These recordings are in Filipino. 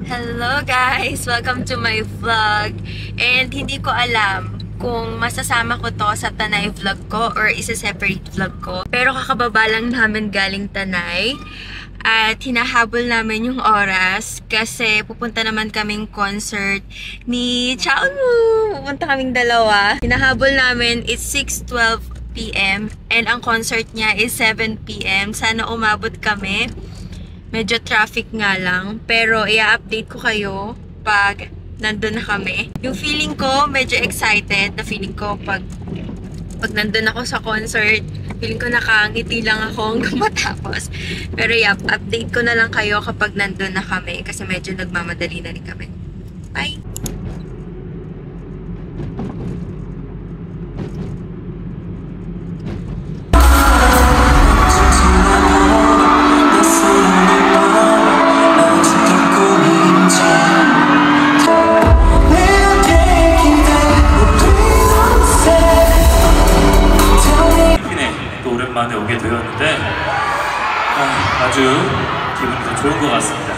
Hello guys! Welcome to my vlog. And hindi ko alam kung masasama ko to sa Tanay vlog ko or isa-separate vlog ko. Pero kakababa lang namin galing Tanay. At hinahabol namin yung oras kasi pupunta naman kaming concert ni Chaonu. Pupunta kaming dalawa. Hinahabol namin is 6:12 p.m. and ang concert niya is 7 p.m. Sana umabot kami. Medyo traffic nga lang. Pero i-update ko kayo pag nandun na kami. Yung feeling ko, medyo excited na feeling ko pag nandun ako sa concert. Feeling ko nakangiti lang ako hanggang matapos. Pero update ko na lang kayo kapag nandun na kami. Kasi medyo nagmamadali na rin kami. Bye! 오랜만에 오게 되었는데 아주 기분이 더 좋은 것 같습니다.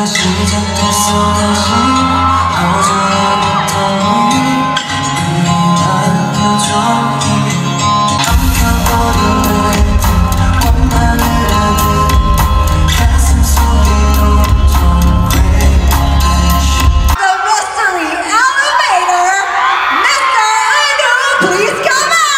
시작됐어 다시 어제부터 이런 표정이 엉켜버리는 원망을 하는 가슴 소리로 Don't crash The mystery elevator Mr. Anu, please come out!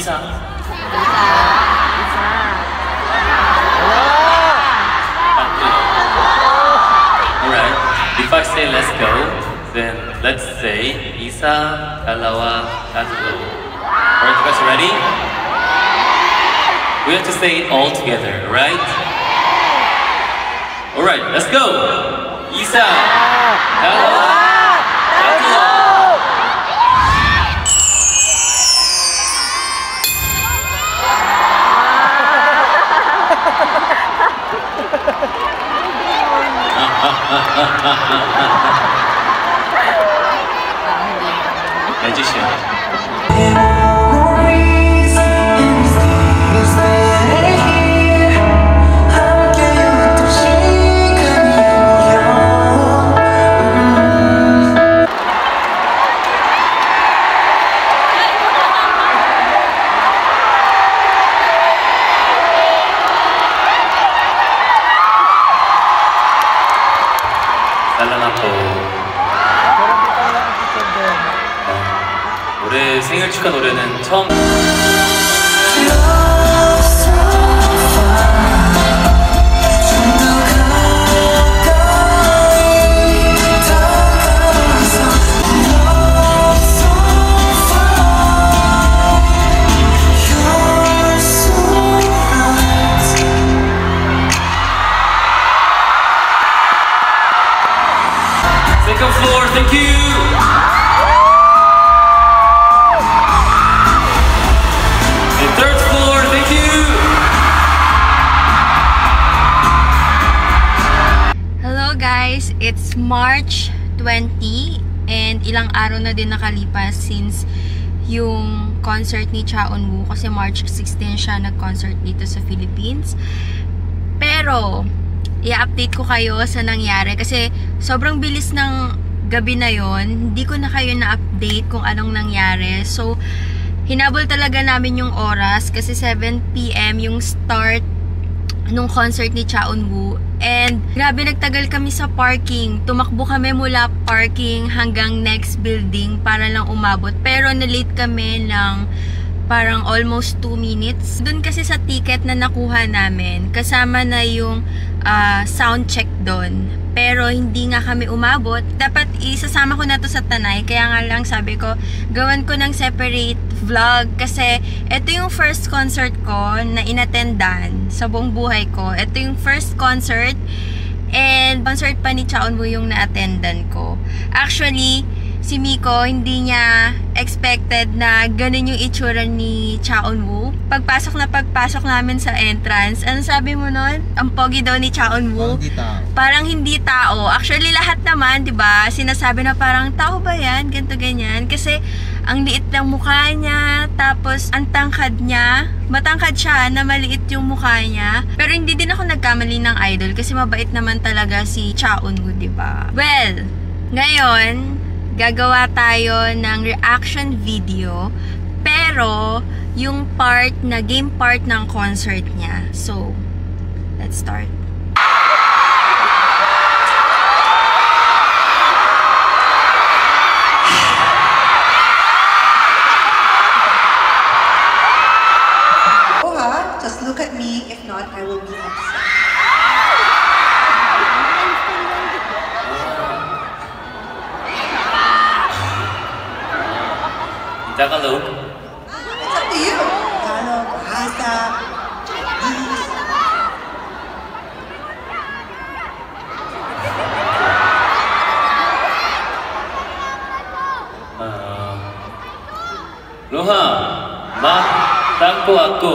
이사. Alright, if I say let's go, then let's say Isa, Dalawa, Tatlo. Alright, you guys ready? We have to say it all together, right? Alright, let's go! Isa, Dalawa, Tatlo. 해주시오. 올해 생일 축하 노래는 처음 Second floor, thank you. It's March 20 and ilang araw na din nakalipas since yung concert ni Cha Eun-woo kasi March 16 siya nag-concert dito sa Philippines. Pero i-update ko kayo sa nangyari kasi sobrang bilis ng gabi na yon. Hindi ko na kayo na-update kung anong nangyari. So hinabol talaga namin yung oras kasi 7 PM yung start nung concert ni Cha Eun-woo. And grabe, nagtagal kami sa parking. Tumakbo kami mula parking hanggang next building para lang umabot. Pero na-late kami ng parang almost 2 minutes. Doon kasi sa ticket na nakuha namin, kasama na yung sound check doon. Pero hindi nga kami umabot. Dapat isasama ko na to sa Tanay. Kaya nga lang sabi ko, gawan ko ng separate vlog. Kasi ito yung first concert ko na inattendan sa buong buhay ko. Ito yung first concert. And concert pa ni Cha Eun-woo yung na-attendan ko. Actually, si Miko, hindi niya expected na ganun yung itsura ni Cha Eun-woo. Pagpasok namin sa entrance, ano sabi mo nun? Ang pogi daw ni Cha Eun-woo. Parang hindi tao. Actually, lahat naman, di ba? Sinasabi na parang, tao ba yan? Ganto ganyan. Kasi, ang liit ng mukha niya, tapos, ang tangkad niya. Matangkad siya, na maliit yung mukha niya. Pero hindi din ako nagkamali ng idol, kasi mabait naman talaga si Cha Eun-woo, di ba? Well, ngayon, gagawa tayo ng reaction video, pero yung part na game part ng concert niya. So, let's start. Oh ha, just look at me. If not, I will be upset. Tagalog. It's up to you. Tagalog, Bahasa, Chinese. Loha, ma, tangko ako.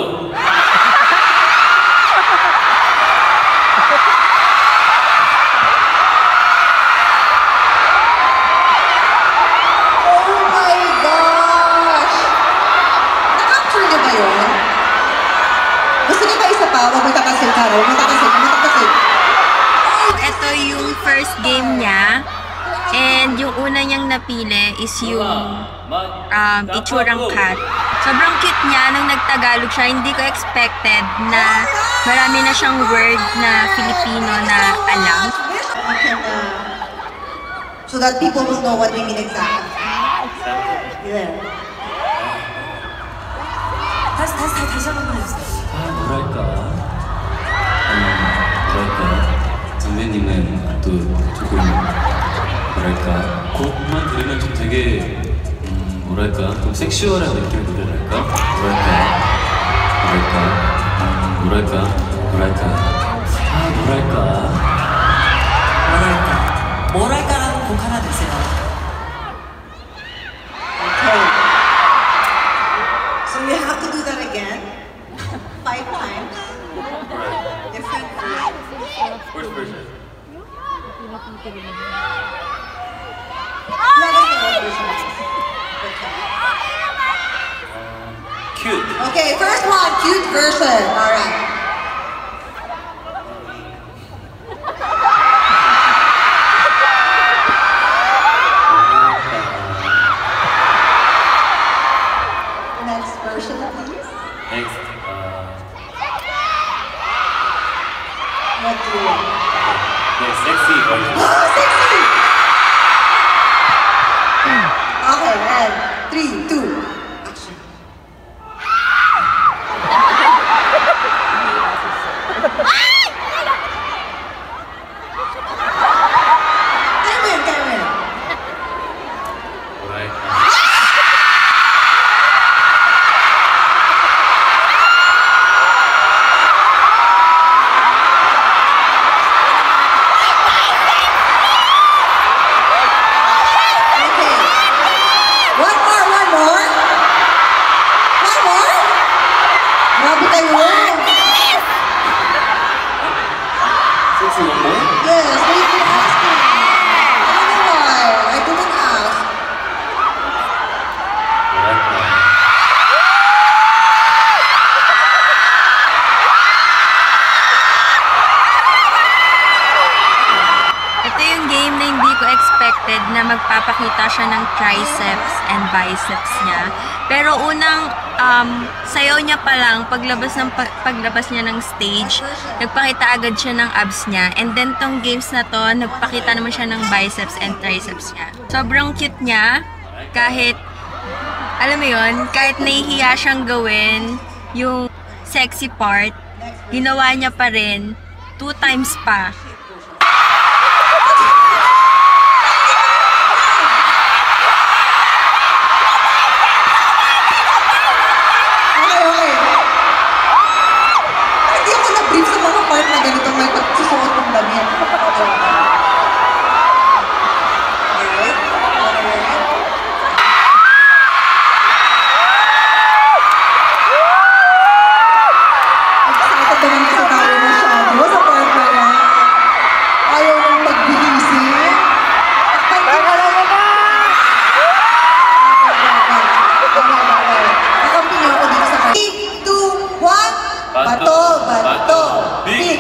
Ito yung first game niya. And yung una niyang napili is yung itsurang cat. Sobrang cute niya nung nagtagalog siya. Hindi ko expected na marami na siyang word na Filipino na alam. So that people will know what we mean exactly. Yeah. 다시 한 번만 해주세요. 뭐랄까 선배님은 또 조금 뭐랄까 곡만 들으면 좀 되게 뭐랄까 좀 섹슈얼한 느낌의 노래랄까 뭐랄까라는 곡 하나 내세요. Okay. So you have to do that again 5 times. Different versions. First version. Cute. Okay, first one, cute version. All right. Next version, please. Next. What do you want? Next sexy version. Oh, sexy! Okay, and 3, 2, action. Kaya mo yun. 뭐랄까. Okay. One more. Grabe kayo. Sexy one more? Yes, wait for asking. I don't know why. I didn't ask. 뭐랄까. Ito yung game na hindi ko expected na magpapakita siya ng triceps and biceps niya. Pero unang sayaw niya pa lang, paglabas niya ng stage, nagpakita agad siya ng abs niya. And then tong games na to, nagpakita naman siya ng biceps and triceps niya. Sobrang cute niya. Kahit, alam mo yun, kahit nahihiya siyang gawin yung sexy part, ginawa niya pa rin 2 times pa. Okay. Hindi ako na-brief sa mga part na ganito may pagsusuot ng damit. Alright? Excited naman kasi tayo masyado sa part na yan. Ayaw nang magbihisin. Nakampi niyo ako dito sa part. 3, 2, 1. Bato. Big.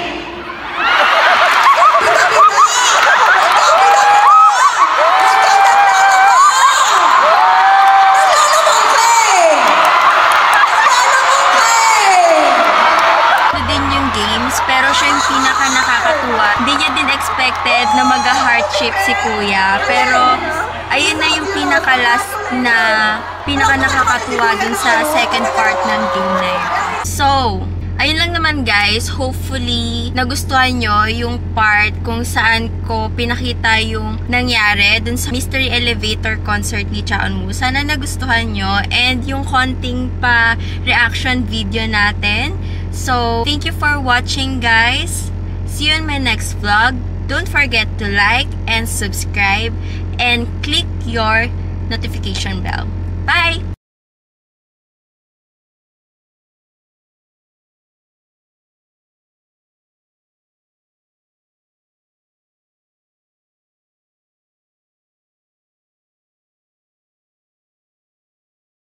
Ito din yung games, pero siya yung pinaka nakakatuwa. Hindi niya din expected na mag-heart shape si Kuya. Pero, ayun na yung pinaka-last na pinaka nakakatuwa dun sa second part ng game na yun. So, ayun lang naman guys. Hopefully, nagustuhan nyo yung part kung saan ko pinakita yung nangyari dun sa Mystery Elevator concert ni Chaeunwoo. Sana nagustuhan nyo. And yung konting pa reaction video natin. So, thank you for watching guys. See you in my next vlog. Don't forget to like and subscribe and click your notification bell. Bye!